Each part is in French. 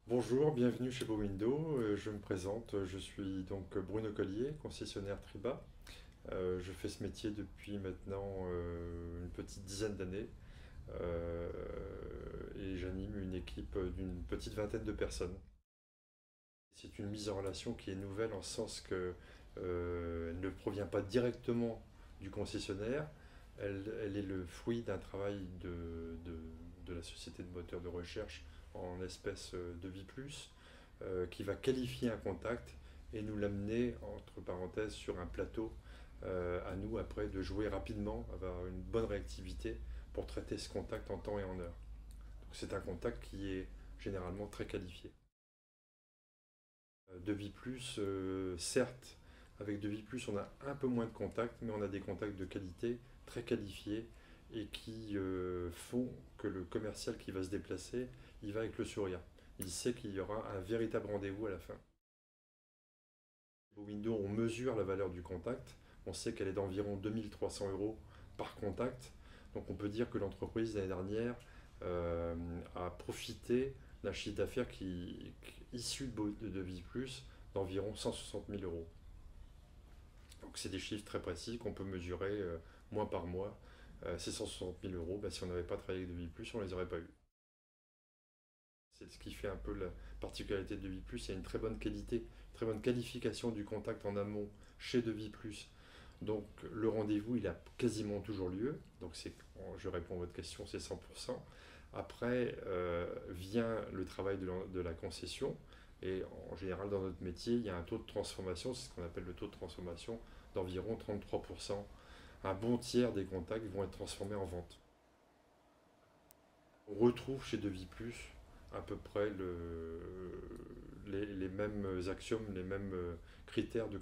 Bonjour, bienvenue chez Window. Je me présente, je suis donc Bruno Collier, concessionnaire Triba. Je fais ce métier depuis maintenant une petite dizaine d'années euh, et j'anime une équipe d'une petite vingtaine de personnes. C'est une mise en relation qui est nouvelle en ce sens que elle ne provient pas directement du concessionnaire, elle est le fruit d'un travail de la société de moteur de recherche en espèce de vie plus, qui va qualifier un contact et nous l'amener, entre parenthèses, sur un plateau, à nous après de jouer rapidement, avoir une bonne réactivité pour traiter ce contact en temps et en heure. Donc c'est un contact qui est généralement très qualifié. De vie plus, certes, avec de vie plus, on a un peu moins de contacts, mais on a des contacts de qualité, très qualifiés, et qui font que le commercial qui va se déplacer, il va avec le sourire. Il sait qu'il y aura un véritable rendez-vous à la fin. Au Windows, on mesure la valeur du contact. On sait qu'elle est d'environ 2 300 € par contact. Donc on peut dire que l'entreprise l'année dernière euh, a profité d'un chiffre d'affaires issu de Vie Plus d'environ 160 000 €. Donc c'est des chiffres très précis qu'on peut mesurer mois par mois. Ces 160 000 €, bah, si on n'avait pas travaillé avec de Vie Plus, on ne les aurait pas eu. C'est ce qui fait un peu la particularité de Devis Plus. Il y a une très bonne qualité, très bonne qualification du contact en amont chez Devis Plus. Donc le rendez-vous, il a quasiment toujours lieu. Donc je réponds à votre question, c'est 100%. Après vient le travail de la concession. Et en général, dans notre métier, il y a un taux de transformation, c'est ce qu'on appelle le taux de transformation, d'environ 33%. Un bon tiers des contacts vont être transformés en vente. On retrouve chez Devis Plus à peu près les mêmes axiomes, les mêmes critères de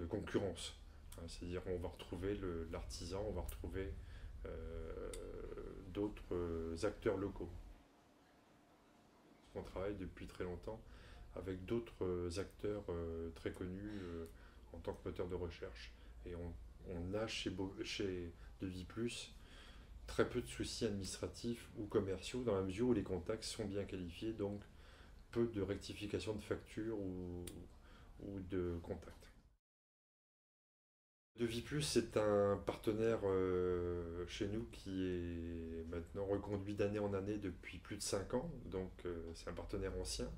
concurrence. Hein, c'est-à-dire on va retrouver l'artisan, on va retrouver euh, d'autres acteurs locaux. On travaille depuis très longtemps avec d'autres acteurs très connus en tant que moteur de recherche. Et on a chez Devis Plus très peu de soucis administratifs ou commerciaux dans la mesure où les contacts sont bien qualifiés, donc peu de rectification de factures ou de contacts. DeViPlus, c'est un partenaire chez nous qui est maintenant reconduit d'année en année depuis plus de 5 ans, donc c'est un partenaire ancien.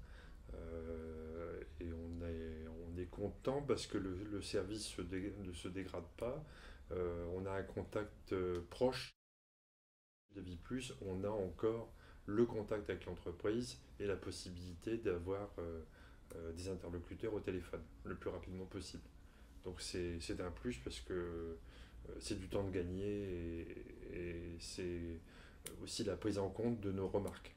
Et on est content parce que le service ne se dégrade pas. On a un contact proche de Vie Plus, on a encore le contact avec l'entreprise et la possibilité d'avoir des interlocuteurs au téléphone le plus rapidement possible. Donc c'est un plus parce que c'est du temps de gagner et c'est aussi la prise en compte de nos remarques.